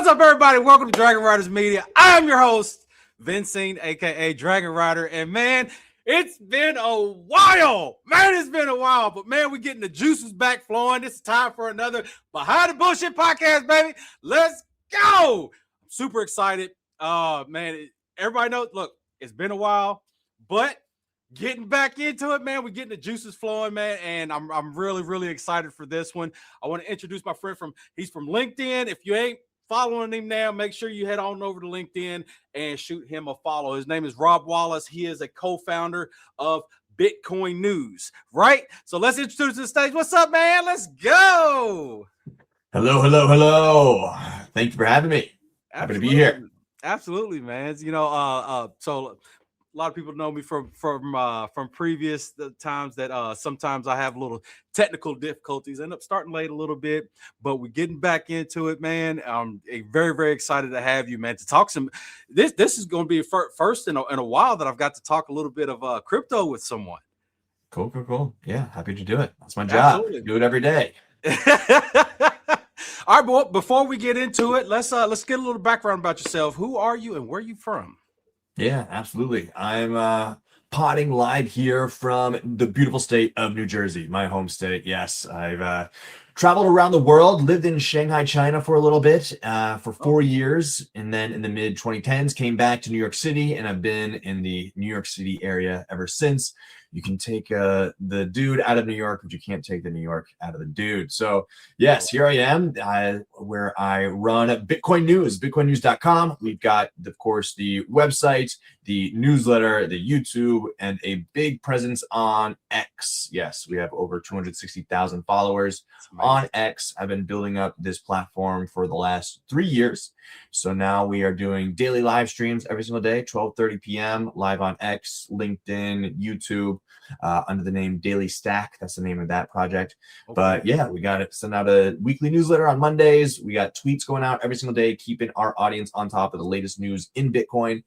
What's up, everybody? Welcome to Dragon Riders Media. I'm your host, Vincent, aka Dragon Rider. And man, it's been a while. It's been a while. But man, we're getting the juices back flowing. It's time for another Behind the Bullshit podcast, baby. Let's go. I'm super excited. Everybody knows, look, it's been a while, but getting back into it, man. We're getting the juices flowing, man, and I'm really excited for this one. I want to introduce my friend he's from LinkedIn. If you ain't following him now, make sure you head on over to LinkedIn and shoot him a follow. His name is Rob Wallace. He is a co-founder of Bitcoin News, right? So let's introduce the stage. What's up, man? Let's go. Hello. Thank you for having me. Happy to be here. Absolutely, man. So a lot of people know me from previous times that sometimes I have little technical difficulties, end up starting late a little bit, but we're getting back into it, man. I'm very excited to have you, man, to talk some. This is going to be first in a while that I've got to talk a little bit of crypto with someone. Cool. Yeah, happy to do it. That's my job. Do it every day. All right, but before we get into it, let's get a little background about yourself. Who are you and where are you from? Yeah, absolutely. I'm potting live here from the beautiful state of New Jersey, my home state. Yes, I've traveled around the world, lived in Shanghai, China for a little bit, for 4 years. And then in the mid 2010s, came back to New York City, and I've been in the New York City area ever since. You can take the dude out of New York, but you can't take the New York out of the dude. So yes, here I am, where I run Bitcoin News, bitcoinnews.com. We've got, of course, the website, the newsletter, the YouTube, and a big presence on X. Yes, we have over 260,000 followers on X. I've been building up this platform for the last 3 years. So now we are doing daily live streams every single day, 12:30 p.m. live on X, LinkedIn, YouTube, under the name Daily Stack. That's the name of that project. Okay. But yeah, we got to send out a weekly newsletter on Mondays. We got tweets going out every single day, keeping our audience on top of the latest news in Bitcoin.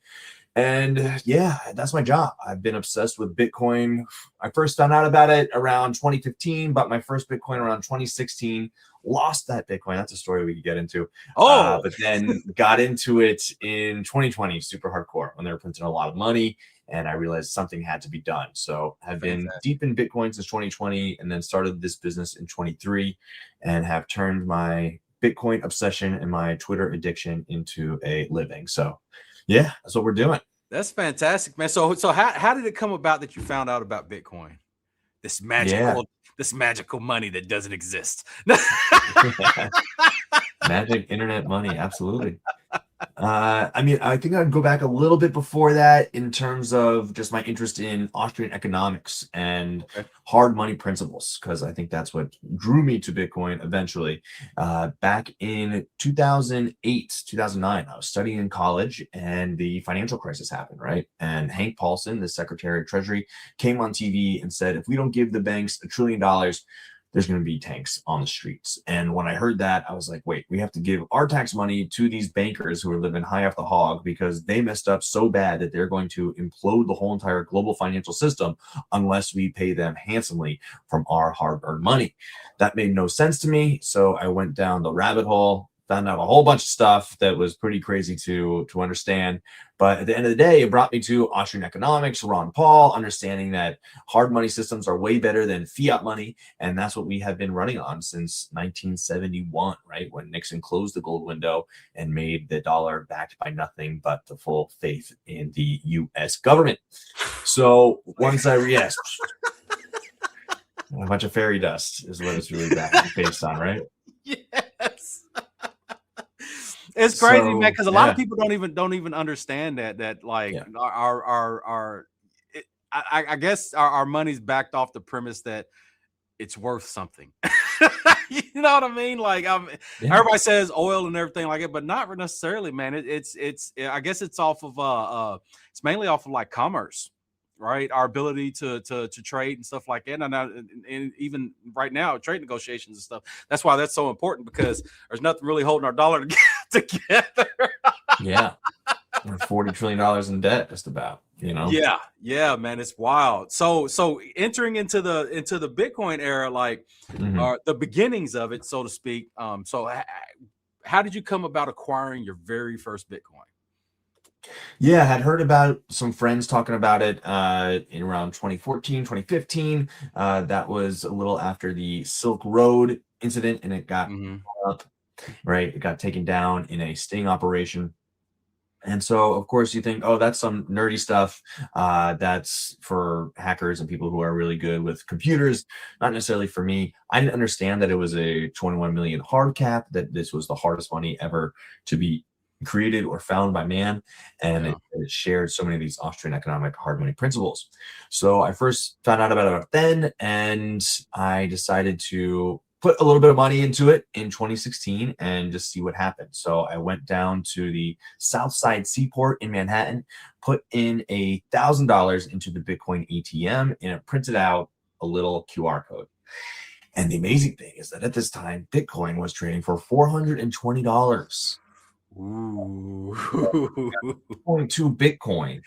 And yeah, that's my job. I've been obsessed with Bitcoin. I first found out about it around 2015, bought my first Bitcoin around 2016, lost that Bitcoin. That's a story we could get into. But then got into it in 2020, super hardcore, when they were printing a lot of money. And I realized something had to be done. So I've been deep in Bitcoin since 2020, and then started this business in 23, and have turned my Bitcoin obsession and my Twitter addiction into a living. So yeah, that's what we're doing. That's fantastic, man. So how did it come about that you found out about Bitcoin? This magical money that doesn't exist. Magic internet money, absolutely. I think I'd go back a little bit before that in terms of just my interest in Austrian economics and hard money principles, because I think that's what drew me to Bitcoin eventually. Back in 2008, 2009, I was studying in college and the financial crisis happened, right? And Hank Paulson, the Secretary of Treasury, came on TV and said, if we don't give the banks $1 trillion, there's going to be tanks on the streets. And when I heard that, I was like, wait, we have to give our tax money to these bankers who are living high off the hog, because they messed up so bad that they're going to implode the whole entire global financial system unless we pay them handsomely from our hard-earned money. That made no sense to me. So I went down the rabbit hole, found out a whole bunch of stuff that was pretty crazy to understand. But at the end of the day, it brought me to Austrian economics, Ron Paul, understanding that hard money systems are way better than fiat money. And that's what we have been running on since 1971, right? When Nixon closed the gold window and made the dollar backed by nothing but the full faith in the U.S. government. So once a bunch of fairy dust is what it's really based on, right? Yes. It's crazy, man, because a lot of people don't even understand that like I guess our money's backed off the premise that it's worth something. You know what I mean? Like everybody says oil and everything like it, but not necessarily, man. It's I guess it's off of it's mainly off of like commerce. Right, our ability to trade and stuff like that, and even right now, trade negotiations and stuff. That's why that's so important, because there's nothing really holding our dollar together. Yeah, we're $40 trillion in debt, just about. You know. Yeah, man, it's wild. So entering into the Bitcoin era, like the beginnings of it, so to speak. So how did you come about acquiring your very first Bitcoin? Yeah, I had heard about some friends talking about it in around 2014, 2015. That was a little after the Silk Road incident, and it got Mm-hmm. up, right? It got taken down in a sting operation. And so, of course, you think, oh, that's some nerdy stuff. That's for hackers and people who are really good with computers, not necessarily for me. I didn't understand that it was a 21 million hard cap, that this was the hardest money ever to be created or found by man. And Yeah. it shared so many of these Austrian economic hard money principles. So I first found out about it then, and I decided to put a little bit of money into it in 2016 and just see what happened. So I went down to the Southside Seaport in Manhattan, put in $1,000 into the Bitcoin ATM, and it printed out a little QR code. And the amazing thing is that at this time, Bitcoin was trading for $420. Ooh. 0.2 Bitcoin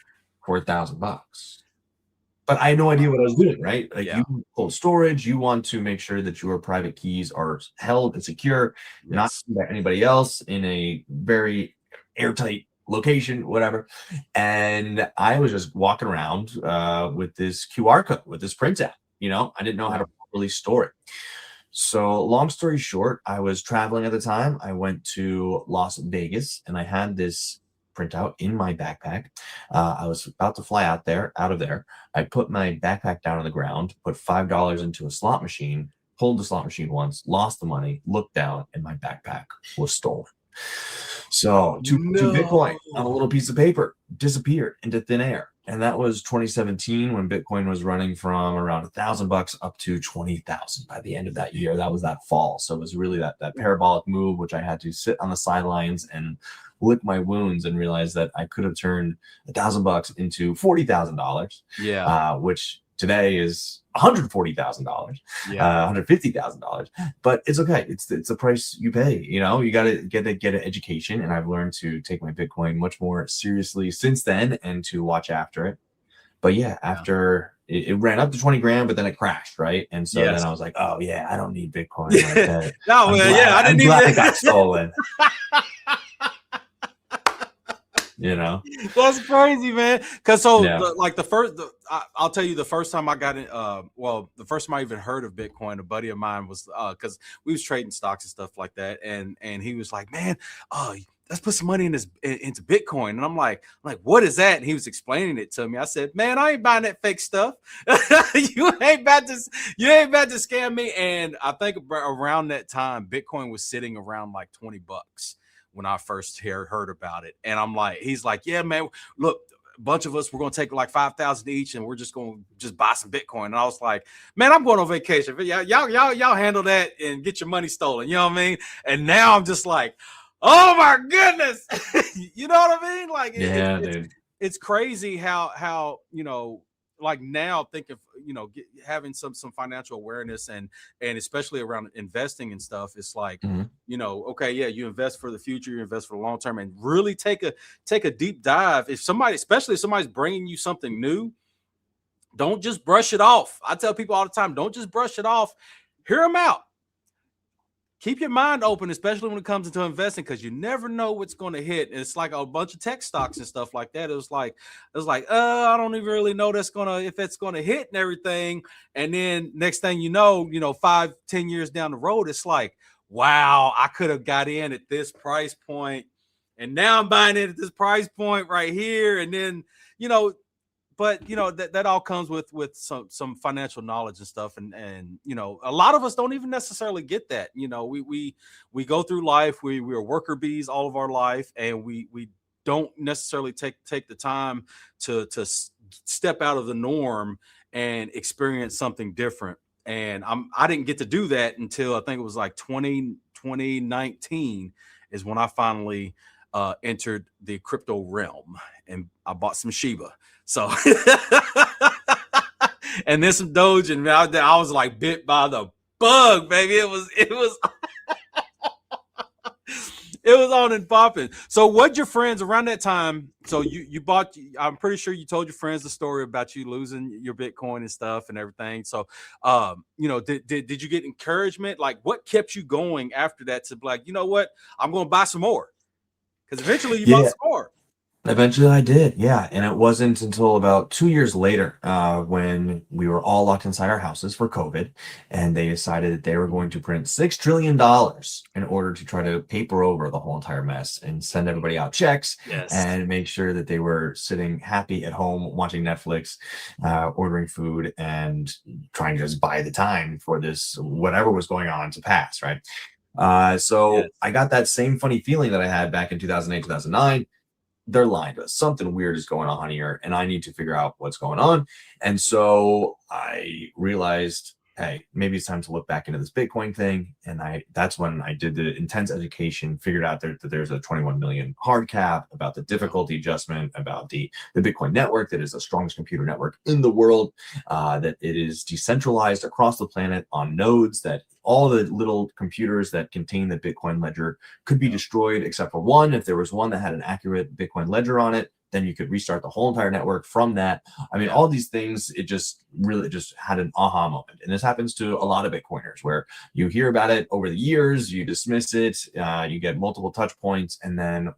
for $1,000. But I had no idea what I was doing, right? Like, Yeah. you hold storage, you want to make sure that your private keys are held and secure, not Yes. by anybody else in a very airtight location, whatever. And I was just walking around with this QR code, with this printout. I didn't know how to properly store it. So long story short, I was traveling at the time. I went to Las Vegas, and I had this printout in my backpack. I was about to fly out of there. I put my backpack down on the ground, put $5 into a slot machine, pulled the slot machine once, lost the money, looked down, and my backpack was stolen. So 2.2 Bitcoin on a little piece of paper disappeared into thin air. And that was 2017, when Bitcoin was running from around $1,000 up to 20,000 by the end of that year. That was that fall. So it was really that parabolic move, which I had to sit on the sidelines and lick my wounds and realize that I could have turned $1,000 into $40,000. Yeah. Which today is $140,000, Yeah. $150,000. But it's okay. It's the price you pay. You got to get an education, and I've learned to take my Bitcoin much more seriously since then and to watch after it. But yeah, after it ran up to 20 grand, but then it crashed, right? And so Yes. then I was like, oh yeah, I don't need Bitcoin like that. No, I'm well, glad, yeah, I I'm didn't glad even. it got stolen. That's crazy, man. Because Yeah. I'll tell you, the first time I got in, the first time I even heard of Bitcoin, a buddy of mine was because we was trading stocks and stuff like that, and he was like, man, let's put some money into Bitcoin. And I'm like, what is that? And he was explaining it to me. I said, man, I ain't buying that fake stuff. you ain't about to scam me. And I think around that time, Bitcoin was sitting around like $20 when I first heard about it. And I'm like, he's like, yeah, man, look, a bunch of us, we're going to take like 5,000 each, and we're just going to buy some Bitcoin. And I was like, man, I'm going on vacation. Y'all handle that and get your money stolen. You know what I mean? And now I'm just like, oh my goodness. You know what I mean? Like, it's crazy how, like now think of, having some financial awareness and especially around investing and stuff. It's like, okay, yeah, you invest for the future, you invest for the long term, and really take a deep dive. Especially if somebody's bringing you something new, don't just brush it off. I tell people all the time, don't just brush it off. Hear them out. Keep your mind open, especially when it comes into investing, because you never know what's going to hit. It's like a bunch of tech stocks and stuff like that. It was like, I don't even really know if it's going to hit and everything. And then next thing you know, 5-10 years down the road, it's like, wow, I could have got in at this price point, and now I'm buying it at this price point right here. And then, but that all comes with some financial knowledge and stuff, and a lot of us don't even necessarily get that. We go through life, we are worker bees all of our life, and we don't necessarily take the time to step out of the norm and experience something different. And I didn't get to do that until I think it was like 2019 is when I finally entered the crypto realm, and I bought some Shiba. So, and then some Doge, and I was like bit by the bug, baby. It was, It was on and popping. So, what your friends around that time? So you bought. I'm pretty sure you told your friends the story about you losing your Bitcoin and stuff and everything. So, did you get encouragement? Like, what kept you going after that to be like, you know what, I'm going to buy some more? Because eventually you bought Yeah. some more. Eventually I did, yeah. And it wasn't until about 2 years later, when we were all locked inside our houses for COVID, and they decided that they were going to print $6 trillion in order to try to paper over the whole entire mess and send everybody out checks Yes. and make sure that they were sitting happy at home watching Netflix, ordering food, and trying to just buy the time for this whatever was going on to pass, right? So Yes. I got that same funny feeling that I had back in 2008, 2009. They're lying to us. Something weird is going on here, and I need to figure out what's going on. And so I realized, hey, maybe it's time to look back into this Bitcoin thing. And that's when I did the intense education, figured out that there's a 21 million hard cap, about the difficulty adjustment, about the Bitcoin network that is the strongest computer network in the world, that it is decentralized across the planet on nodes, that all the little computers that contain the Bitcoin ledger could be destroyed except for one. If there was one that had an accurate Bitcoin ledger on it, then you could restart the whole entire network from that. I mean, all these things, it just really just had an aha moment. And this happens to a lot of Bitcoiners, where you hear about it over the years, you dismiss it, you get multiple touch points, and then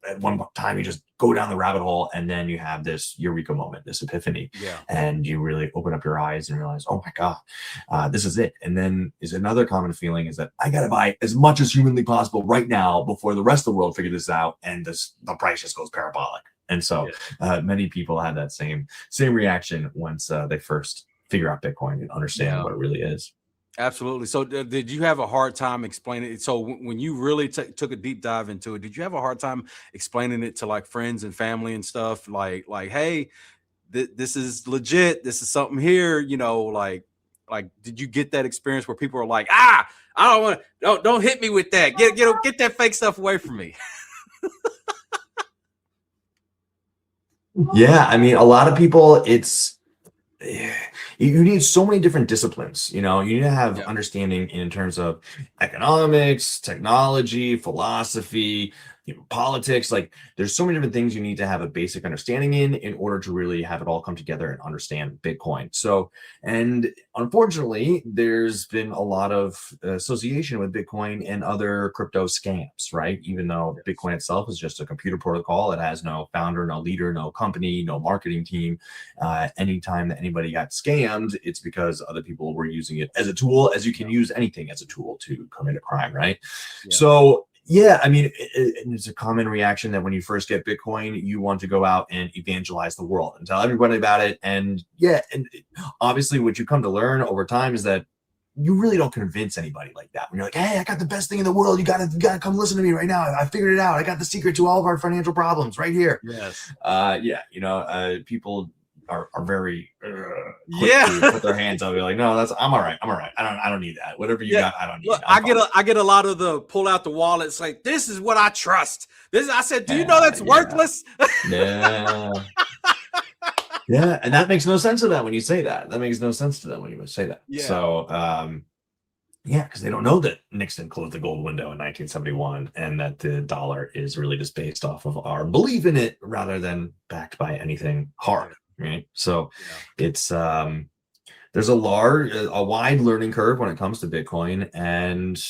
at one time you just go down the rabbit hole, and then you have this eureka moment, this epiphany, and you really open up your eyes and realize, oh my God, this is it. And then is another common feeling is that I got to buy as much as humanly possible right now before the rest of the world figure this out, and the price just goes parabolic. And so many people had that same reaction once they first figure out Bitcoin and understand what it really is. Absolutely. So did you have a hard time explaining it? So when you really took a deep dive into it, did you have a hard time explaining it to like friends and family and stuff? Like, hey, this is legit. This is something here, like, did you get that experience where people are like, I don't want to, don't hit me with that. Get that fake stuff away from me. Yeah. I mean, a lot of people, you need so many different disciplines. You need to have understanding in terms of economics, technology, philosophy, politics. Like, there's so many different things you need to have a basic understanding in order to really have it all come together and understand Bitcoin. So, and unfortunately, there's been a lot of association with Bitcoin and other crypto scams, right? Even though Bitcoin itself is just a computer protocol, it has no founder, no leader, no company, no marketing team. Anytime that anybody got scammed, it's because other people were using it as a tool, as you can use anything as a tool to commit a crime, right? So yeah, I mean, it's a common reaction that when you first get Bitcoin, you want to go out and evangelize the world and tell everybody about it. And obviously what you come to learn over time is that you really don't convince anybody like that. When you're like, hey, I got the best thing in the world. You gotta come listen to me right now. I figured it out. I got the secret to all of our financial problems right here. Yes. People are very quick to put their hands up. You're like, no, I'm all right. I don't need that. Whatever you got, I don't need. Look, I get a lot of the pull out the wallet. It's like, this is what I trust. I said, do you know that's worthless? Yeah. Yeah, and that makes no sense to them when you say that. That makes no sense to them when you say that. Yeah. So, because they don't know that Nixon closed the gold window in 1971, and that the dollar is really just based off of our belief in it rather than backed by anything hard. Right. So it's there's a wide learning curve when it comes to Bitcoin. And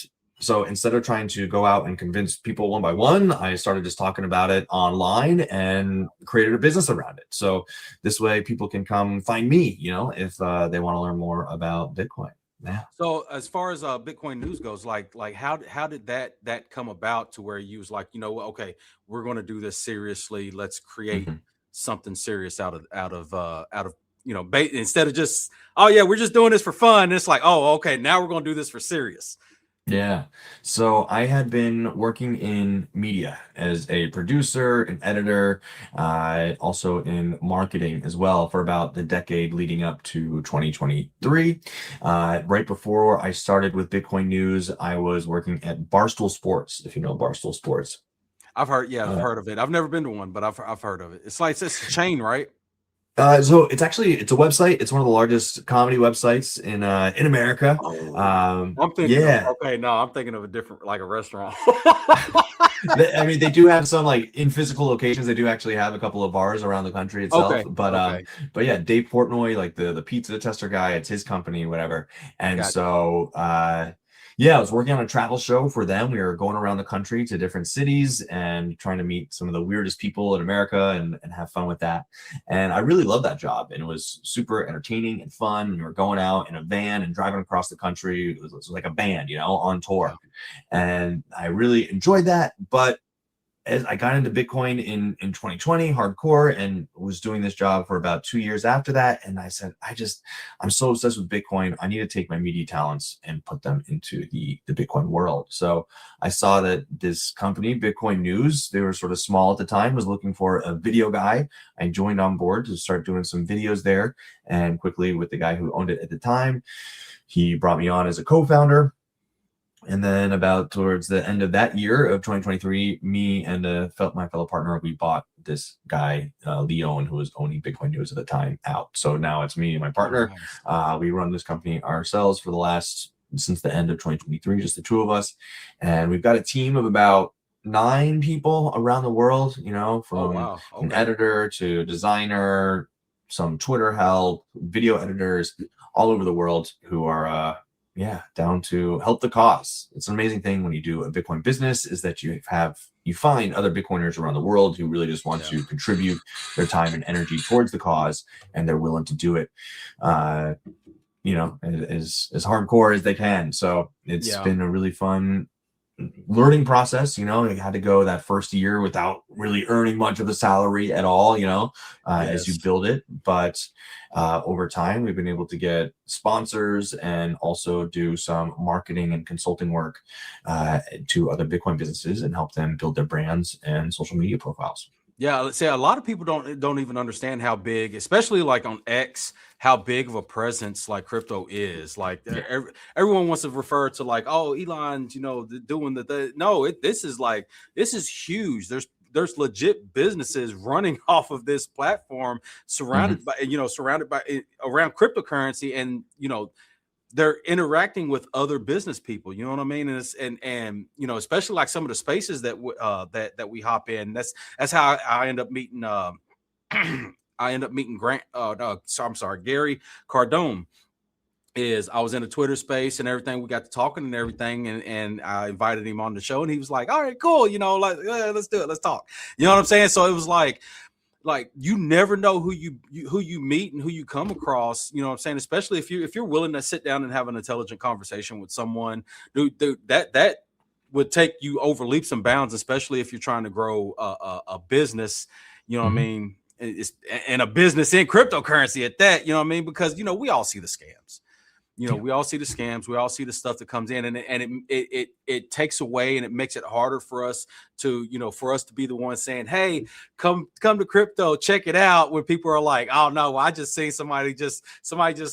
so instead of trying to go out and convince people one by one, I started just talking about it online and created a business around it. So this way people can come find me, if they want to learn more about Bitcoin. Yeah. So as far as Bitcoin news goes, like how did that come about to where you was like, okay, we're going to do this seriously. Let's create something serious out of instead of just, oh yeah, we're just doing this for fun. It's like, oh, okay, now we're going to do this for serious. Yeah. So I had been working in media as a producer, an editor, also in marketing as well for about the decade leading up to 2023. Right before I started with Bitcoin News, I was working at Barstool Sports, if you know Barstool Sports. I've heard of it. I've never been to one, but I've heard of it. It's like, it's a chain, right? So it's a website. It's one of the largest comedy websites in America. Oh, I'm thinking of Yeah, okay. No, I'm thinking of a different, like a restaurant. I mean, they do have some like in physical locations. They do actually have a couple of bars around the country itself. Okay, But okay, but yeah, Dave Portnoy, like the pizza tester guy, it's his company, whatever. And gotcha. so yeah, I was working on a travel show for them. We were going around the country to different cities and trying to meet some of the weirdest people in America and have fun with that. And I really loved that job. And it was super entertaining and fun. We were going out in a van and driving across the country. It was like a band, on Yeah, tour. And I really enjoyed that. But as I got into Bitcoin in 2020 hardcore and was doing this job for about 2 years after that. And I said, I'm so obsessed with Bitcoin. I need to take my media talents and put them into the Bitcoin world. So I saw that this company, Bitcoin News, they were sort of small at the time, was looking for a video guy. I joined on board to start doing some videos there. And quickly with the guy who owned it at the time, he brought me on as a co-founder. And then about towards the end of that year of 2023, me and my fellow partner, we bought this guy, Leon, who was owning Bitcoin News at the time, out. So now it's me and my oh, partner. nice. We run this company ourselves since the end of 2023, just the two of us. And we've got a team of about 9 people around the world, Oh, from wow. an Okay. editor to designer, some Twitter help, video editors all over the world who are, down to help the cause. It's an amazing thing when you do a Bitcoin business is that you find other Bitcoiners around the world who really just want Yeah. to contribute their time and energy towards the cause, and they're willing to do it, as hardcore as they can. So it's Yeah. been a really fun learning process. I had to go that first year without really earning much of a salary at all, as you Yes. build it. But over time, we've been able to get sponsors and also do some marketing and consulting work to other Bitcoin businesses and help them build their brands and social media profiles. Yeah, let's say a lot of people don't even understand how big, especially like on X, how big of a presence like crypto is. Like Yeah. everyone wants to refer to like, oh, Elon's, doing the no, this is huge. There's legit businesses running off of this platform, Mhm. surrounded by around cryptocurrency, and they're interacting with other business people. You know what I mean? And especially like some of the spaces that we hop in. That's how I end up meeting. I end up meeting Grant. No, so I'm sorry, Gary Cardone. Is I was in a Twitter space and everything. We got to talking and everything, and I invited him on the show, and he was like, "All right, cool. Like let's do it. Let's talk." You know what I'm saying? So it was like you never know who you meet and who you come across. You know what I'm saying? Especially if you're willing to sit down and have an intelligent conversation with someone, dude, that would take you over leaps and bounds, especially if you're trying to grow a business. You know what I Mhm. mean? It's and a business in cryptocurrency at that. You know what I mean? Because we all see the scams. Yeah. We all see the scams, we all see the stuff that comes in, and it takes away and it makes it harder for us to be the one saying, hey, come to crypto, check it out, when people are like, oh no, I just seen somebody just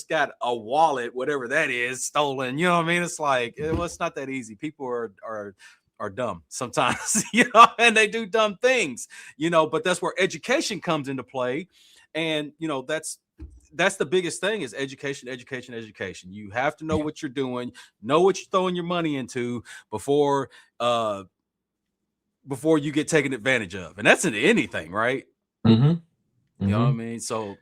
got a wallet, whatever that is, stolen. You know what I mean? It's like, well, it's not that easy. People are dumb sometimes, and they do dumb things, but that's where education comes into play. And that's the biggest thing is education, education, education. You have to know Yeah. what you're doing, know what you're throwing your money into before uh before you get taken advantage of. And that's in anything, right? Mhm. You know what I Mhm. mean? So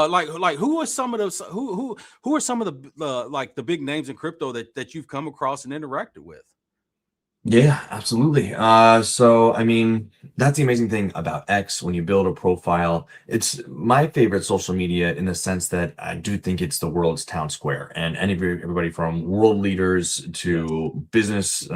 like who are some of those who are some of the like the big names in crypto that you've come across and interacted with? Yeah, absolutely. So I mean, that's the amazing thing about X when you build a profile. It's my favorite social media in the sense that I do think it's the world's town square, and everybody from world leaders Yes. to business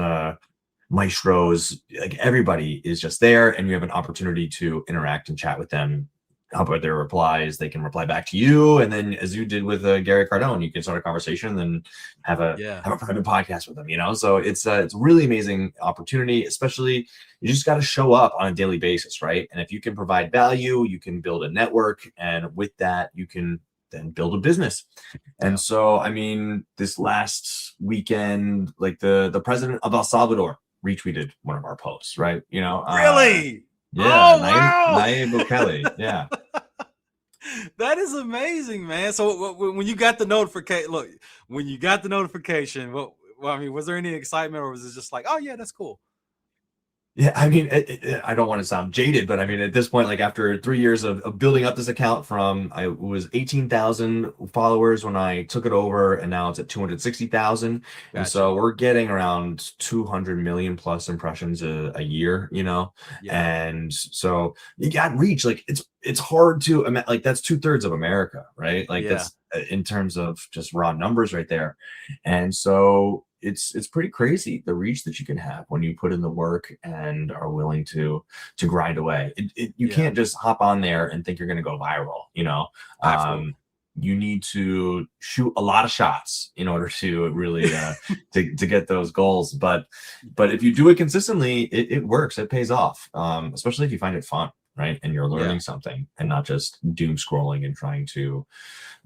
maestros, like everybody is just there, and you have an opportunity to interact and chat with them. How about their replies? They can reply back to you, and then as you did with Gary Cardone, you can start a conversation and have a Yeah. have a private podcast with them. So it's a really amazing opportunity. Especially, you just got to show up on a daily basis, right? And if you can provide value, you can build a network, and with that, you can then build a business. And Yeah. so, I mean, this last weekend, like the president of El Salvador retweeted one of our posts, right? Really? Yeah, Oh wow. Nayib Bukele, yeah. That is amazing, man. So when you got the notification, look, when you got the notification, well, I mean, was there any excitement, or was it just like, oh yeah, that's cool? Yeah, I mean, I don't want to sound jaded, but I mean, at this point, like after 3 years of building up this account from, I was 18,000 followers when I took it over, and now it's at 260,000. And Gotcha. so we're getting around 200 million plus impressions a year, Yeah, And so you got reach. Like it's hard to like that's 2/3 of America, right? Like yeah, that's in terms of just raw numbers right there. And so it's pretty crazy the reach that you can have when you put in the work and are willing to grind away. You yeah. can't just hop on there and think you're going to go viral. Absolutely. Um, you need to shoot a lot of shots in order to really to get those goals. But if you do it consistently, it works. It pays off, especially if you find it fun, right? And you're Yeah. learning something and not just doom scrolling and trying to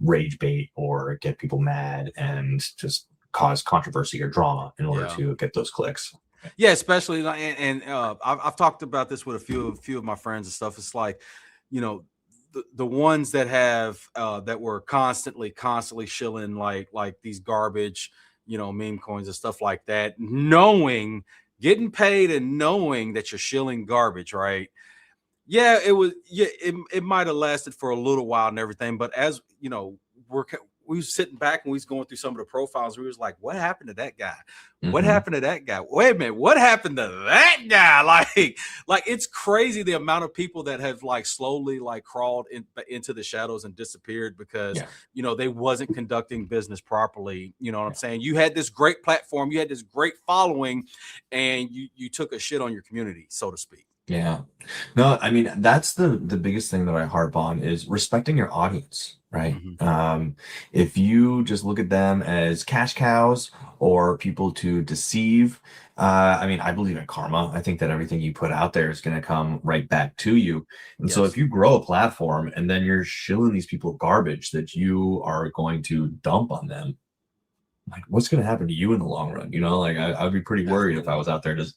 rage bait or get people mad and just cause controversy or drama in order Yeah. to get those clicks. Yeah, especially I've talked about this with a few of my friends and stuff. It's like, you know, the ones that have that were constantly shilling like these garbage, meme coins and stuff like that, knowing, getting paid and knowing that you're shilling garbage, right? Yeah, it might have lasted for a little while and everything, but as you know, we was sitting back and we was going through some of the profiles. We was like, what happened to that guy? What Mm-hmm. happened to that guy? Wait a minute, what happened to that guy? Like it's crazy the amount of people that have like slowly like crawled into the shadows and disappeared because Yeah. they wasn't conducting business properly. You know what I'm saying? You had this great platform, you had this great following, and you took a shit on your community, so to speak. Yeah. No, I mean, that's the biggest thing that I harp on is respecting your audience, right? Mm-hmm. If you just look at them as cash cows or people to deceive, I mean, I believe in karma. I think that everything you put out there is going to come right back to you. And so if Yes. you grow a platform and then you're shilling these people garbage that you are going to dump on them, like what's going to happen to you in the long run? Like I would be pretty worried if I Absolutely. was out there just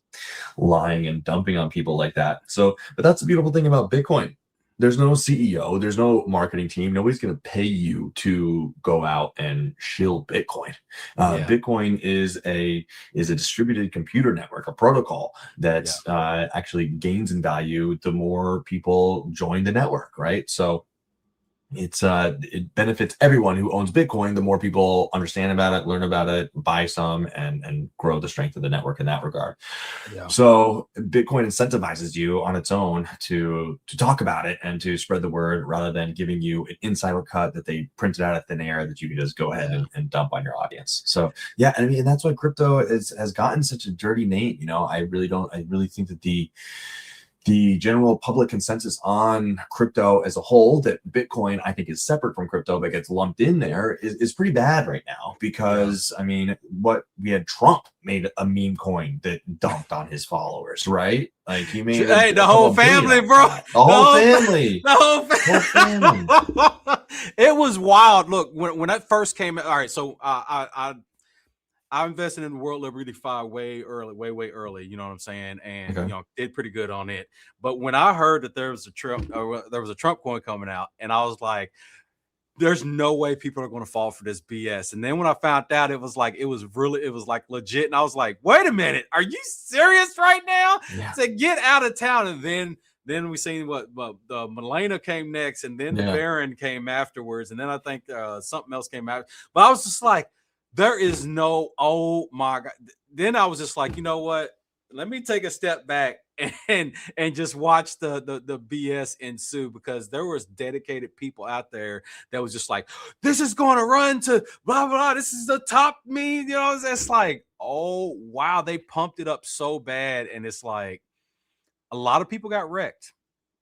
lying and dumping on people like that. So, but that's the beautiful thing about Bitcoin. There's no CEO, there's no marketing team. Nobody's going to pay you to go out and shill Bitcoin. Yeah. Bitcoin is a distributed computer network, a protocol that Yeah. actually gains in value the more people join the network, right? So it benefits everyone who owns Bitcoin. The more people understand about it, learn about it, buy some, and grow the strength of the network in that regard. Yeah. So Bitcoin incentivizes you on its own to talk about it and to spread the word rather than giving you an insider cut that they printed out of thin air that you can just go ahead and dump on your audience. So yeah, I mean, that's why crypto has gotten such a dirty name. I really think that the general public consensus on crypto as a whole, that Bitcoin, I think, is separate from crypto, but gets lumped in there, is pretty bad right now. Because, I mean, what we had Trump made a meme coin that dumped on his followers, right? Like he made Hey, the a whole couple billion family, off bro. that. The whole family. The whole Whole family. It was wild. Look, when that first came, all right. So I invested in World Liberty Fire way early, way early. You know what I'm saying? And Okay. did pretty good on it. But when I heard that there was a Trump coin coming out, and I was like, there's no way people are going to fall for this BS. And then when I found out, it was like legit. And I was like, wait a minute, are you serious right now? Yeah. To get out of town. And then we seen what the Milena came next, and then the Baron came afterwards, and then I think something else came out. But I was just like, there is no, oh my God. Then I was just like, you know what? Let me take a step back and just watch the BS ensue, because there was dedicated people out there that was just like, this is going to run to blah blah. This is the top me. It's like, oh wow, they pumped it up so bad, and it's like a lot of people got wrecked.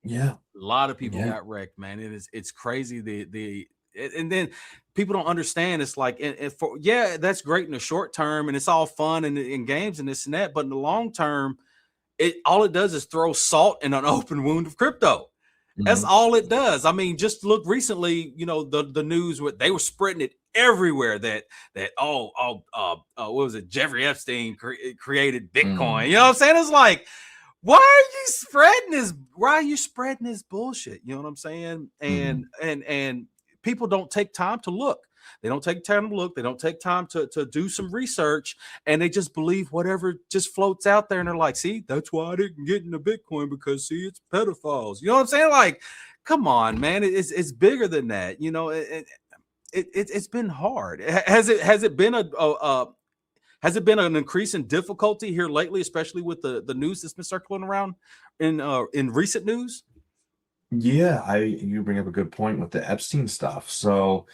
Yeah, a lot of people got wrecked, man. It's crazy. And then people don't understand. It's like, that's great in the short term, and it's all fun and in games and this and that. But in the long term, all it does is throw salt in an open wound of crypto. That's all it does. I mean, just look recently, the news where they were spreading it everywhere that what was it? Jeffrey Epstein created Bitcoin. You know what I'm saying? It's like, Why are you spreading this? Why are you spreading this bullshit? You know what I'm saying? Mhm. And people don't take time to look. They don't take time to look. They don't take time to do some research, and they just believe whatever just floats out there. And they're like, "See, that's why I didn't get into Bitcoin because see, it's pedophiles." You know what I'm saying? Like, come on, man. It's bigger than that. You know, it's been hard. Has it been has it been an increase in difficulty here lately, especially with the news that's been circling around in recent news? Yeah, I you bring up a good point with the Epstein stuff. So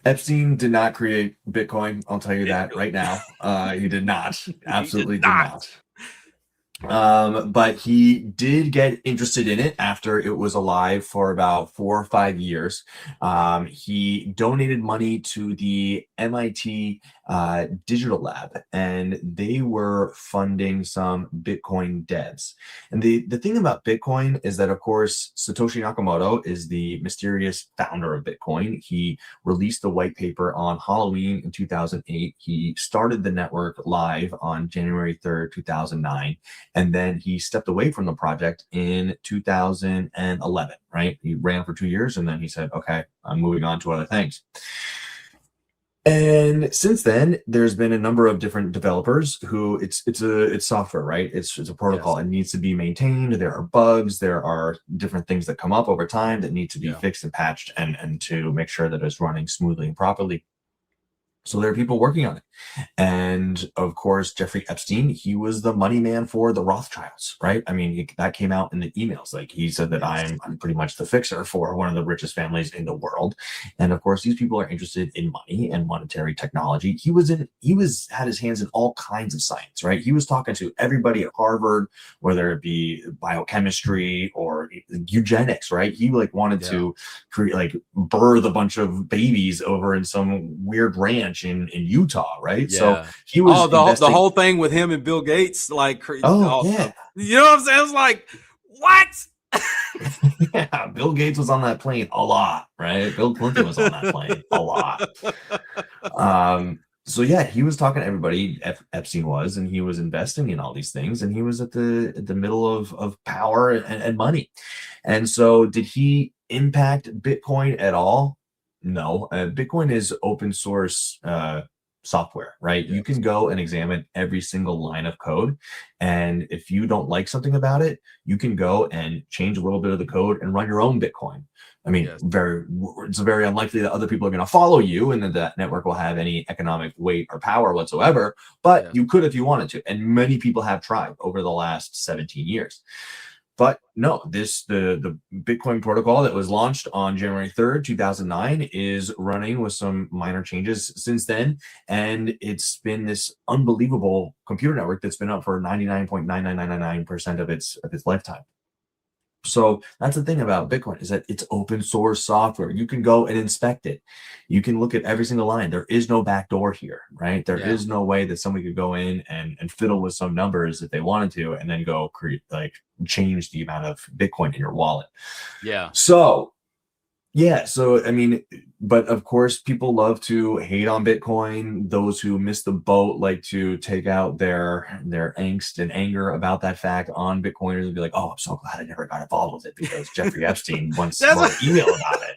Epstein did not create Bitcoin. I'll tell you that right now. He did not. He did Absolutely did not. not. But he did get interested in it after it was alive for about 4 or 5 years. He donated money to the MIT Digital Lab, and they were funding some Bitcoin devs. And the thing about Bitcoin is that, of course, Satoshi Nakamoto is the mysterious founder of Bitcoin. He released the white paper on Halloween in 2008. He started the network live on January 3rd, 2009. And then he stepped away from the project in 2011, right? He ran for 2 years and then he said, okay, I'm moving on to other things. And since then, there's been a number of different developers who it's software, right? It's a protocol. Yes. It needs to be maintained. There are bugs. There are different things that come up over time that need to be Yeah. fixed and patched and to make sure that it's running smoothly and properly. So there are people working on it. And of course, Jeffrey Epstein, he was the money man for the Rothschilds, right? I mean, that came out in the emails. Like he said that Yes. I'm pretty much the fixer for one of the richest families in the world. And of course, these people are interested in money and monetary technology. Had his hands in all kinds of science, right? He was talking to everybody at Harvard, whether it be biochemistry or eugenics, right? He like wanted to create like birth a bunch of babies over in some weird ranch in Utah, right? So Yeah. he was The investing. whole thing with him and Bill Gates, like, Oh yeah, you know what I'm saying? It's like, what? yeah. Bill Gates was on that plane a lot, right? Bill Clinton was on that plane a lot. So yeah, he was talking to everybody. Epstein was, and he was investing in all these things, and he was at the middle of power and money. And so, did he impact Bitcoin at all? No. Bitcoin is open source software, right? You Yes. can go and examine every single line of code, and if you don't like something about it, you can go and change a little bit of the code and run your own Bitcoin. I mean, Yes. it's very unlikely that other people are going to follow you and that network will have any economic weight or power whatsoever, but Yes. you could if you wanted to. And many people have tried over the last 17 years. But no, the Bitcoin protocol that was launched on January 3rd, 2009 is running with some minor changes since then. And it's been this unbelievable computer network that's been up for 99.99999% of its lifetime. So that's the thing about Bitcoin is that it's open source software. You can go and inspect it. You can look at every single line. There is no backdoor here, right? There Yeah. is no way that somebody could go in and fiddle with some numbers if they wanted to, and then go create change the amount of Bitcoin in your wallet. Yeah. So yeah, so I mean, but of course, people love to hate on Bitcoin. Those who miss the boat like to take out their angst and anger about that fact on Bitcoiners and be like, "Oh, I'm so glad I never got involved with it because Jeffrey Epstein once That's wrote an email about it."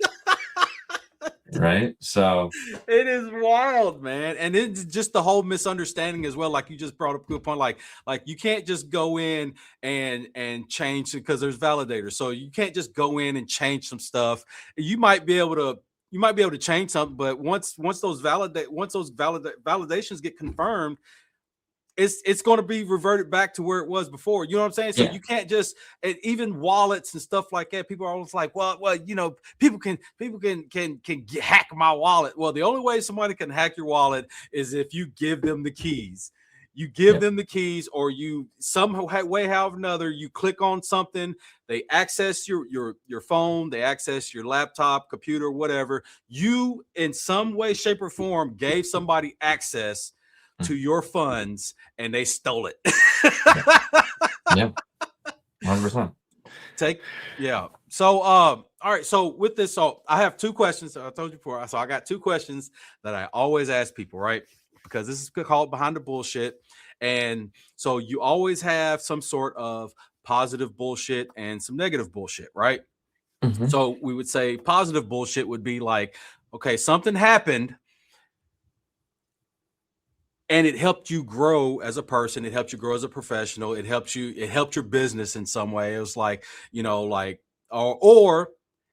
Right? So it is wild, man. And it's just the whole misunderstanding as well. Like you just brought up a good point. Like you can't just go in and change because there's validators. So you can't just go in and change some stuff. You might be able to change something, but once those validations get confirmed, it's going to be reverted back to where it was before. You know what I'm saying? So yeah, you can't just, and even wallets and stuff like that. People are always like, well, you know, people can hack my wallet. Well, the only way somebody can hack your wallet is if you give them the keys. You give yeah, them the keys, or you somehow way, however another, you click on something, they access your phone, they access your laptop, computer, whatever. You in some way, shape, or form gave somebody access mm, to your funds and they stole it. yeah, yeah, 100%. Yeah. So all right. So with this, so I have two questions. I told you before. So I got two questions that I always ask people, right? Because this is called Behind the Bullshit. And so you always have some sort of positive bullshit and some negative bullshit, right? Mhm. So we would say positive bullshit would be like, okay, something happened and it helped you grow as a person. It helped you grow as a professional. It helped your business in some way. It was like, or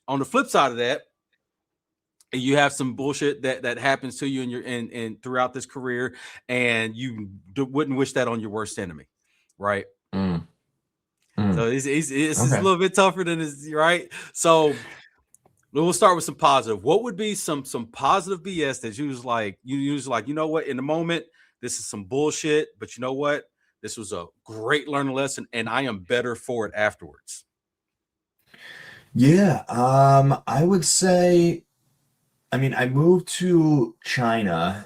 on the flip side of that, you have some bullshit that happens to you in your in throughout this career, and you wouldn't wish that on your worst enemy, right? Mm. Mm. So it's a Okay. little bit tougher than this, right? So we'll start with some positive. What would be some positive BS that you was like, you know what, in the moment, this is some bullshit, but you know what? This was a great learning lesson, and I am better for it afterwards. Yeah, I would say, I mean, I moved to China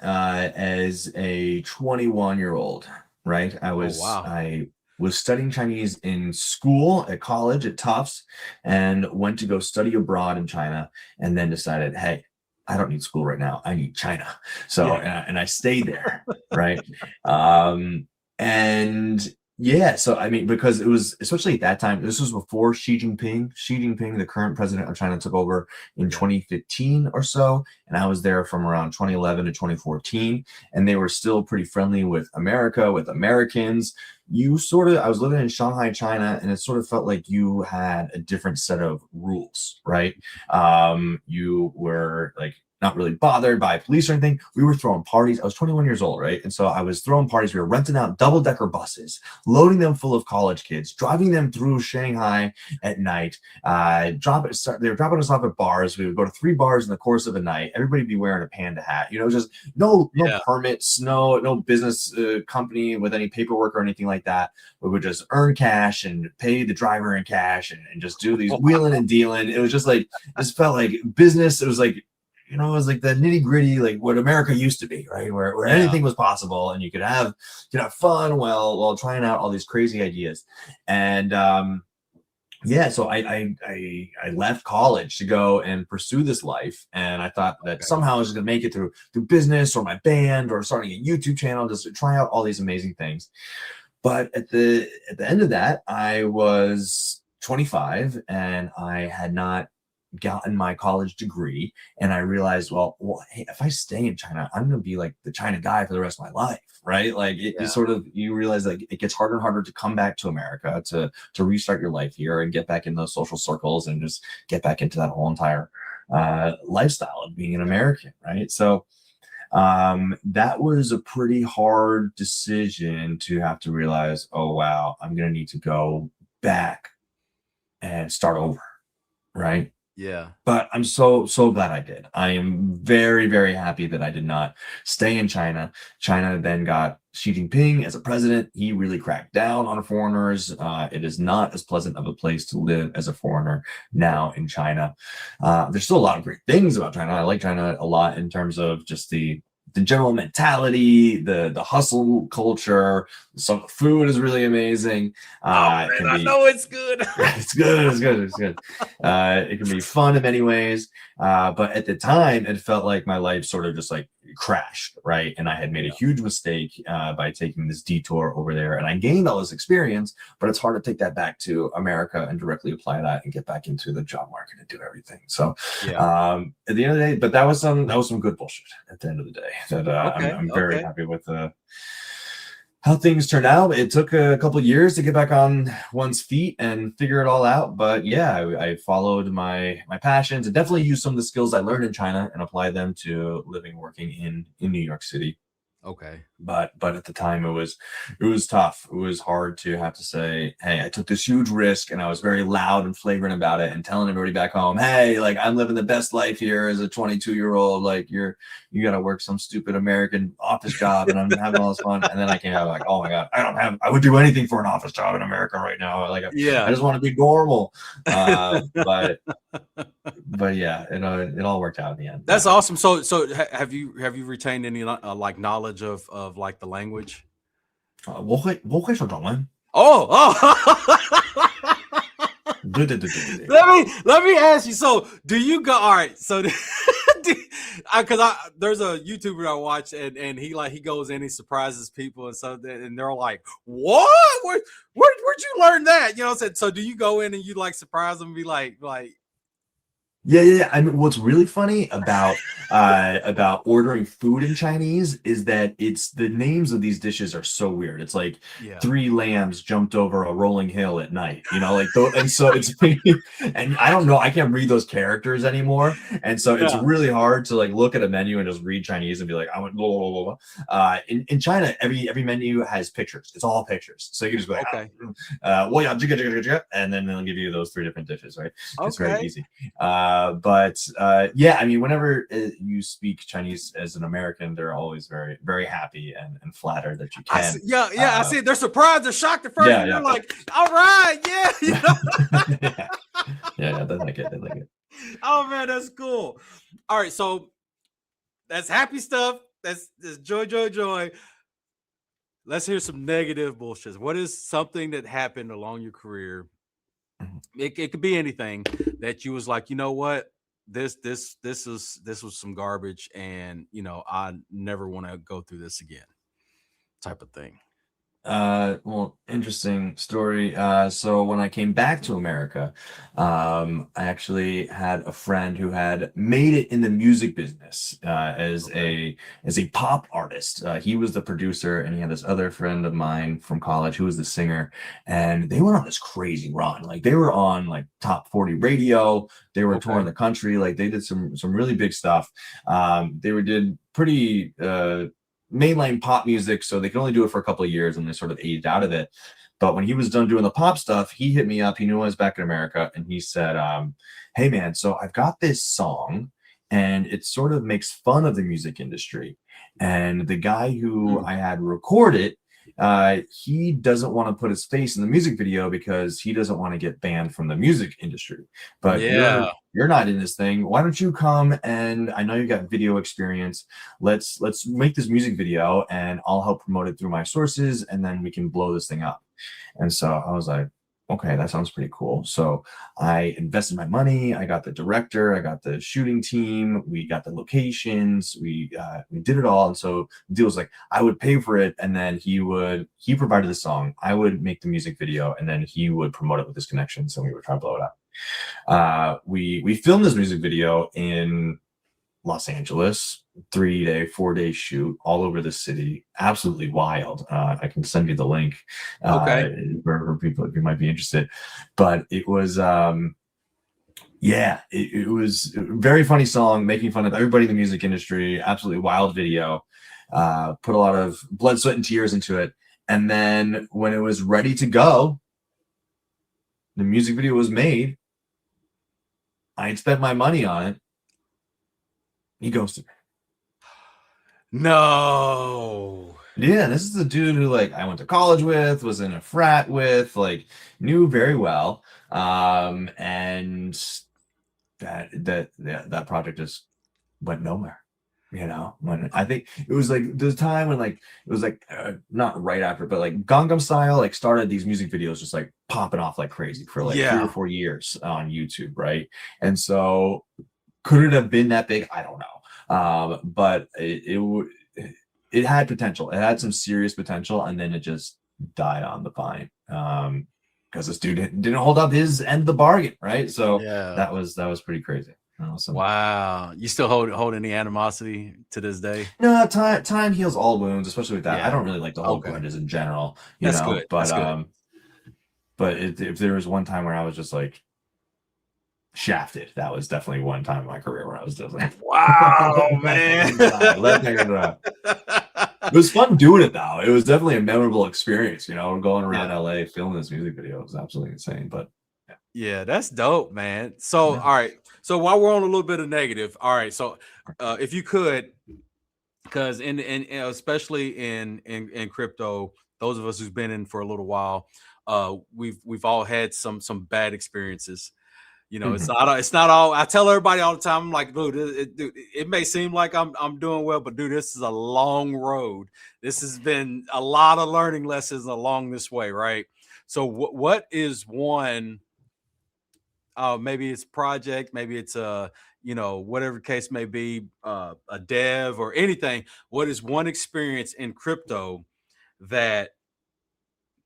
as a 21-year-old, right? Oh wow. I was studying Chinese in school, at college, at Tufts, and went to go study abroad in China, and then decided, hey, I don't need school right now. I need China. So, Yeah. and I stayed there, right? Um, and yeah, so I mean, because it was, especially at that time, this was before Xi Jinping. Xi Jinping, the current president of China, took over in Yeah. 2015 or so, and I was there from around 2011 to 2014, and they were still pretty friendly with America, with Americans. I was living in Shanghai, China, and it sort of felt like you had a different set of rules, right? You were like not really bothered by police or anything. We were throwing parties. I was 21 years old, right? And so I was throwing parties. We were renting out double-decker buses, loading them full of college kids, driving them through Shanghai at night. They were dropping us off at bars. We would go to 3 bars in the course of a night. Everybody would be wearing a panda hat. Just no Yeah. permits, no business company with any paperwork or anything like that. We would just earn cash and pay the driver in cash and just do these wheeling and dealing. It was just like, this felt like business. It was like, it was like the nitty gritty, like what America used to be, right? Where Yeah. anything was possible and you could have fun while trying out all these crazy ideas. And yeah, so I left college to go and pursue this life, and I thought that Okay. somehow I was going to make it through business or my band or starting a YouTube channel, just to try out all these amazing things. But at the end of that, I was 25 and I had not gotten my college degree, and I realized, well, hey, if I stay in China, I'm going to be like the China guy for the rest of my life, right? Like you realize like it gets harder and harder to come back to America to restart your life here and get back in those social circles and just get back into that whole entire lifestyle of being an American, right? So that was a pretty hard decision to have to realize, oh wow, I'm going to need to go back and start over, right? Yeah. But I'm so glad I did. I am very, very happy that I did not stay in China. China then got Xi Jinping as a president. He really cracked down on foreigners. It is not as pleasant of a place to live as a foreigner now in China. There's still a lot of great things about China. I like China a lot in terms of just the general mentality, the hustle culture. Some food is really amazing. I know it's good. It's good. It can be fun in many ways. But at the time, it felt like my life sort of just like crashed, right? And I had made a huge mistake by taking this detour over there. And I gained all this experience, but it's hard to take that back to America and directly apply that and get back into the job market and do everything. So at the end of the day, but that was some good bullshit at the end of the day. That I'm very happy with how things turned out. It took a couple of years to get back on one's feet and figure it all out. But yeah, I followed my passions and definitely used some of the skills I learned in China and applied them to living and working in New York City. Okay. But at the time it was tough. It was hard to have to say, hey, I took this huge risk, and I was very loud and flagrant about it and telling everybody back home, hey, like I'm living the best life here as a 22-year-old. Like you got to work some stupid American office job, and I'm having all this fun. And then I came out like, oh my God, I would do anything for an office job in America right now. Like, I just want to be normal. But yeah, it all worked out in the end. That's awesome. So have you retained any like knowledge of like the language? 我会说中文。 Oh. 对。 Let me ask you. So do you go? All right. So because there's a YouTuber I watch and he goes in, he surprises people and stuff, and they're like, "What? Where'd you learn that?" You know what I'm saying? So do you go in and you like surprise them and be like, Yeah. I mean, what's really funny about ordering food in Chinese is that it's the names of these dishes are so weird. It's like yeah, three lambs jumped over a rolling hill at night, like and so it's and I don't know, I can't read those characters anymore, and so it's yeah, really hard to like look at a menu and just read Chinese and be like, I want blah, blah, blah, blah. In China, every menu has pictures. It's all pictures, so you can just be like, okay, well, yeah, jigga, jigga, jigga, and then they'll give you those three different dishes, right? It's very okay. easy. But yeah, I mean, whenever you speak Chinese as an American, they're always very, very happy and flattered that you I see, can. yeah, I see. They're surprised, they're shocked at first, Yeah, and you're yeah, like, "All right, yeah." yeah, yeah. They like it. They like it. Oh man, that's cool. All right, so that's happy stuff. That's joy, joy, joy. Let's hear some negative bullshit. What is something that happened along your career? Mhm. It could be anything that you was like, you know what, this was some garbage, and I never want to go through this again, type of thing. Well, interesting story. So when I came back to America, I actually had a friend who had made it in the music business as Okay. a pop artist. He was the producer, and he had this other friend of mine from college who was the singer, and they went on this crazy run. Like they were on like top 40 radio. They were touring Okay. the country. Like they did some really big stuff. Did pretty mainline pop music, so they could only do it for a couple of years and they sort of aged out of it. But when he was done doing the pop stuff, he hit me up. He knew I was back in America, and he said, hey man, so I've got this song and it sort of makes fun of the music industry. And the guy who Hmm. I had record it, he doesn't want to put his face in the music video because he doesn't want to get banned from the music industry. But Yeah. you're not in this thing. Why don't you come, and I know you got video experience. Let's make this music video and I'll help promote it through my sources, and then we can blow this thing up. And so I was like, okay, that sounds pretty cool. So I invested my money. I got the director, I got the shooting team, we got the locations, we did it all. And so the deal was like, I would pay for it, and then he provided the song, I would make the music video, and then he would promote it with his connections, and we would try to blow it up. We filmed this music video in Los Angeles, 3-day, 4-day shoot all over the city. Absolutely wild. I can send you the link Okay. for people if you might be interested. But it was, yeah, it was a very funny song, making fun of everybody in the music industry. Absolutely wild video. Put a lot of blood, sweat, and tears into it. And then when it was ready to go, the music video was made. I had spent my money on it. He ghosted No. me. Yeah, this is the dude who like I went to college with, was in a frat with, like knew very well. And that project just went nowhere. When I think it was like the time when like it was like not right after, but like Gangnam Style like started these music videos just like popping off like crazy for like three or Yeah. 4 years on YouTube, right? And so could it have been that big? I don't know. But it had potential. It had some serious potential, and then it just died on the vine. Because this dude didn't hold up his end of the bargain, right? So Yeah. that was pretty crazy. Wow. You still hold any animosity to this day? No, time heals all wounds, especially with that. I Yeah. don't really like to hold Okay. grudges in general, That's good. but That's good. if there was one time where I was just like shafted, that was definitely one time in my career where I was just like, Wow, let that man. thing die, let that thing die. It was fun doing it though. It was definitely a memorable experience, going around Yeah. LA filming this music video. It was absolutely insane. But Yeah, that's dope, man. So, yeah. all right. So while we're on a little bit of negative, all right. So, if you could, because especially in crypto, those of us who've been in for a little while, we've all had some bad experiences. It's Mhm. not all. I tell everybody all the time. I'm like, dude, it may seem like I'm doing well, but dude, this is a long road. This has been a lot of learning lessons along this way, right? So, what is one maybe it's project, maybe it's whatever case may be, a dev or anything. What is one experience in crypto that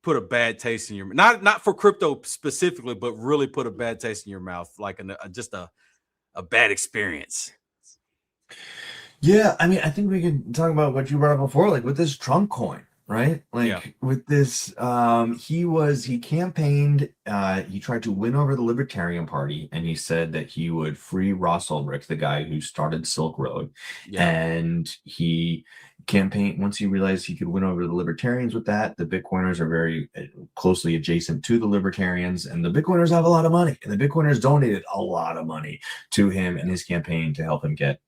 put a bad taste in your, not for crypto specifically, but really put a bad taste in your mouth, like just a bad experience? Yeah, I mean, I think we can talk about what you brought up before, like with this Trump coin, right? Yeah. Like with this, he campaigned, he tried to win over the Libertarian Party, and he said that he would free Ross Ulbricht, the guy who started Silk Road, Yeah. and he campaigned once he realized he could win over the Libertarians with that. The Bitcoiners are very closely adjacent to the Libertarians, and the Bitcoiners have a lot of money, and the Bitcoiners donated a lot of money to him in his campaign to help him get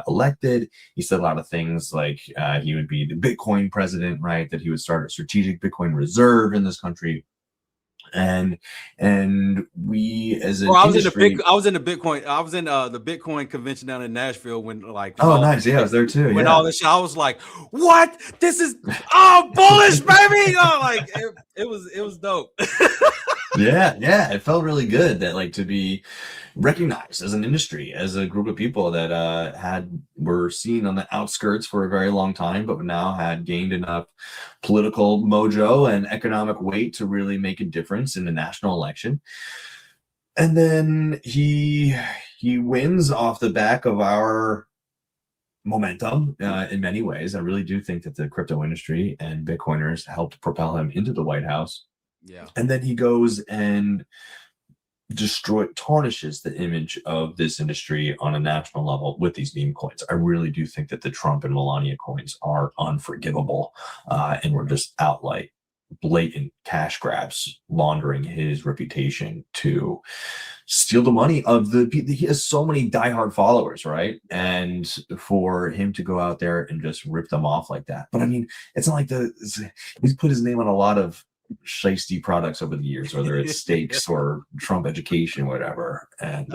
elected. He said a lot of things like he would be the Bitcoin president, right? That he would start a strategic Bitcoin reserve in this country. And we as an industry, I was in the Bitcoin convention down in Nashville when nice, yeah, I was there too. When yeah, all this shit, I was like, what? This is bullish, baby. Like it was dope. yeah, it felt really good that like to be recognized as an industry, as a group of people that were seen on the outskirts for a very long time, but now had gained enough political mojo and economic weight to really make a difference in the national election. And then he wins off the back of our momentum in many ways. I really do think that the crypto industry and Bitcoiners helped propel him into the White House. Yeah. And then he goes and tarnishes the image of this industry on a national level with these meme coins. I really do think that the Trump and Melania coins are unforgivable, and were just outright blatant cash grabs, laundering his reputation to steal the money of he has so many diehard followers, right? And for him to go out there and just rip them off like that. But I mean, it's not like he's put his name on a lot of shiesty products over the years, whether it's steaks or Trump education, whatever. And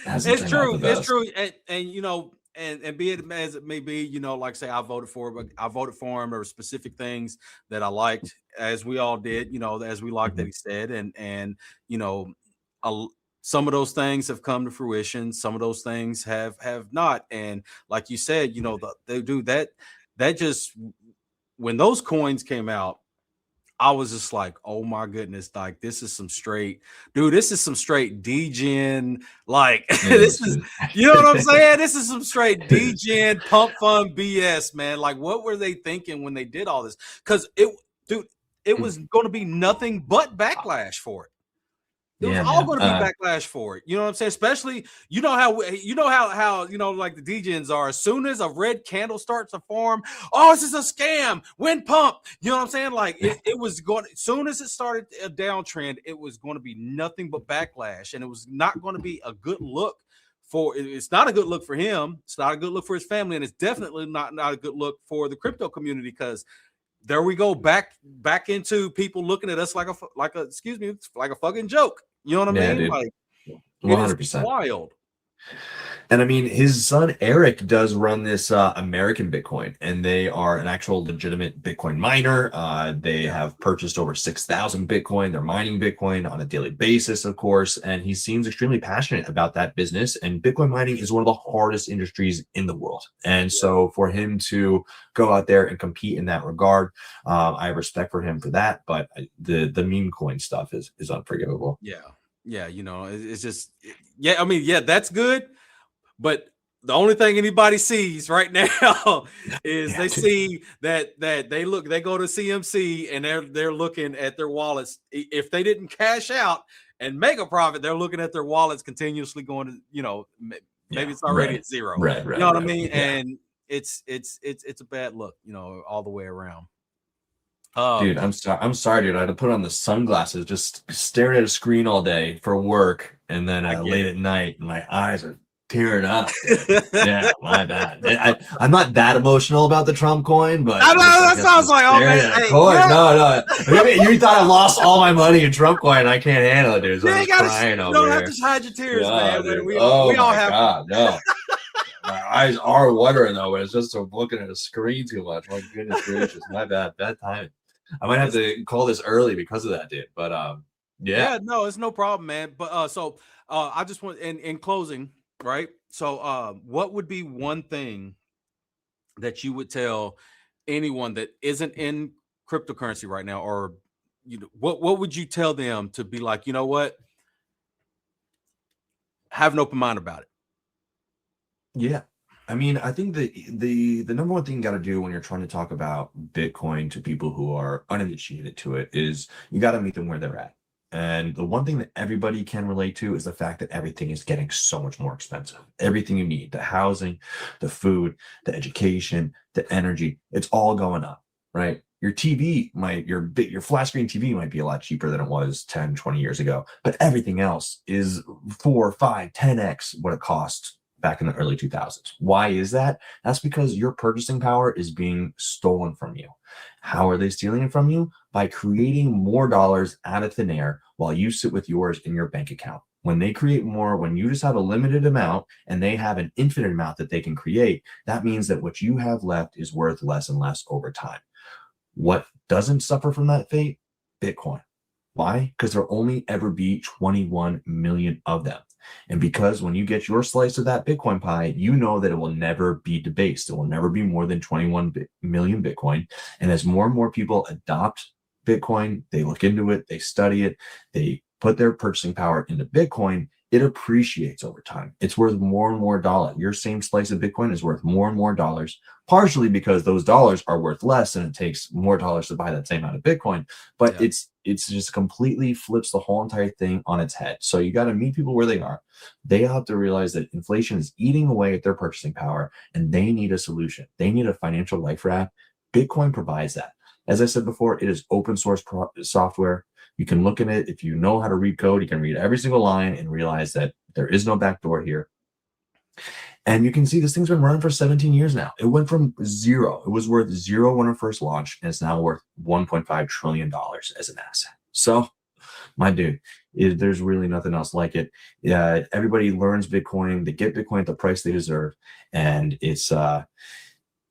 it's true. And be it as it may be, like say I voted for him, but I voted for him. There were specific things that I liked, as we all did, as we liked that he said, and some of those things have come to fruition. Some of those things have not. And like you said, they do that just, when those coins came out, I was just like, oh my goodness, like this is some straight degen, like this is, you know what I'm saying? This is some straight degen pump fun BS, man. Like what were they thinking when they did all this? Because it was going to be nothing but backlash for it. It was all going to be backlash for it. You know what I'm saying? Especially, how like the degens are. As soon as a red candle starts to form, oh, this is a scam. Win pump. You know what I'm saying? Like it was going. As soon as it started a downtrend, it was going to be nothing but backlash, and it was not going to be a good look for. It's not a good look for him. It's not a good look for his family, and it's definitely not a good look for the crypto community, because there we go back into people looking at us like a fucking joke. You know what I mean? Dude. Like 100%. Wild. And I mean, his son Eric does run this American Bitcoin, and they are an actual legitimate Bitcoin miner. They have purchased over 6,000 Bitcoin. They're mining Bitcoin on a daily basis, of course, and he seems extremely passionate about that business. And Bitcoin mining is one of the hardest industries in the world. And so for him to go out there and compete in that regard, I have respect for him for that. But the meme coin stuff is unforgivable. Yeah, it's just, I mean, that's good. But the only thing anybody sees right now is they see that they go to CMC and they're looking at their wallets. If they didn't cash out and make a profit, they're looking at their wallets continuously going to, maybe it's already at zero. Right, you know what I mean? Yeah. And it's a bad look, all the way around. Dude, I'm sorry, dude. I had to put on the sunglasses, just staring at a screen all day for work, and then late at night, my eyes are tearing up. Yeah, my bad. I'm not that emotional about the Trump coin, but I know that sounds like, oh man, no. You thought I lost all my money in Trump coin. I can't handle it, dude. So I'm crying over here. You don't have to hide your tears, man. Dude. We all have. God, no. My eyes are watering though, but it's just looking at a screen too much. My goodness gracious, my bad time. I might have to call this early because of that, dude. But Yeah. Yeah, no, it's no problem, man. But I just want in closing, right? So what would be one thing that you would tell anyone that isn't in cryptocurrency right now, or what would you tell them to be like, you know what? Have an open mind about it. Yeah. I mean, I think the number one thing you got to do when you're trying to talk about Bitcoin to people who are uninitiated to it is you got to meet them where they're at. And the one thing that everybody can relate to is the fact that everything is getting so much more expensive. Everything you need, the housing, the food, the education, the energy, it's all going up, right? Your TV might, your flat screen TV might be a lot cheaper than it was 10, 20 years ago, but everything else is 4, 5, 10x what it cost back in the early 2000s. Why is that? That's because your purchasing power is being stolen from you. How are they stealing it from you? By creating more dollars out of thin air while you sit with yours in your bank account. When they create more, when you just have a limited amount and they have an infinite amount that they can create, that means that what you have left is worth less and less over time. What doesn't suffer from that fate? Bitcoin. Why? Because there'll only ever be 21 million of them. And because when you get your slice of that Bitcoin pie, you know that it will never be debased. It will never be more than 21 million Bitcoin. And as more and more people adopt Bitcoin, they look into it, they study it, they put their purchasing power into Bitcoin, it appreciates over time. It's worth more and more dollars. Your same slice of Bitcoin is worth more and more dollars, partially because those dollars are worth less and it takes more dollars to buy that same amount of Bitcoin. But Yeah. it's just completely flips the whole entire thing on its head. So you got to meet people where they are. They have to realize that inflation is eating away at their purchasing power and they need a solution. They need a financial life raft. Bitcoin provides that. As I said before, it is open source software. You can look at it. If you know how to read code, you can read every single line and realize that there is no backdoor here. And you can see this thing's been running for 17 years now. It went from zero. It was worth zero when it first launched, and it's now worth $1.5 trillion as an asset. So, my dude, there's really nothing else like it. Everybody learns Bitcoin. They get Bitcoin at the price they deserve. And it's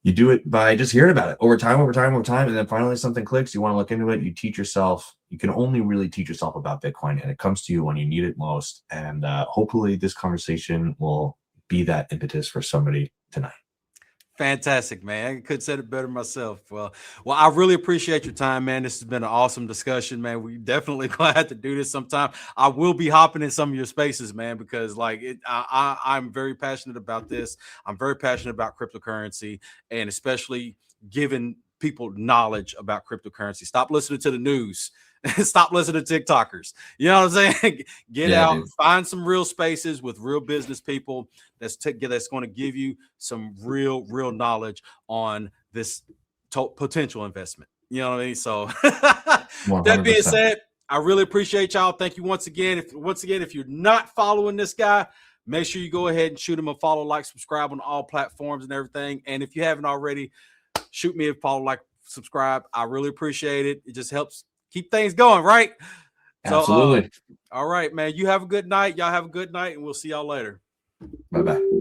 you do it by just hearing about it over time, and then finally something clicks. You want to look into it. You teach yourself. You can only really teach yourself about Bitcoin, and it comes to you when you need it most. And hopefully, this conversation will be that impetus for somebody tonight. Fantastic, man. I could said it better myself. Well, I really appreciate your time, man. This has been an awesome discussion, man. We definitely glad to do this sometime. I will be hopping in some of your spaces, man, because I'm very passionate about this. I'm very passionate about cryptocurrency, and especially giving people knowledge about cryptocurrency. Stop listening to the news. Stop listening to TikTokers. You know what I'm saying? Get Yeah, out, dude. find some real spaces with real business people that's going to give you some real knowledge on this potential investment. You know what I mean? So that being 100%. said, I really appreciate y'all. Thank you once again. If you're not following this guy, make sure you go ahead and shoot him a follow, like, subscribe on all platforms and everything. And if you haven't already, shoot me a follow, like, subscribe. I really appreciate it. It just helps keep things going, right? So, Absolutely. all right, man. You have a good night. Y'all have a good night, and we'll see y'all later. Bye bye.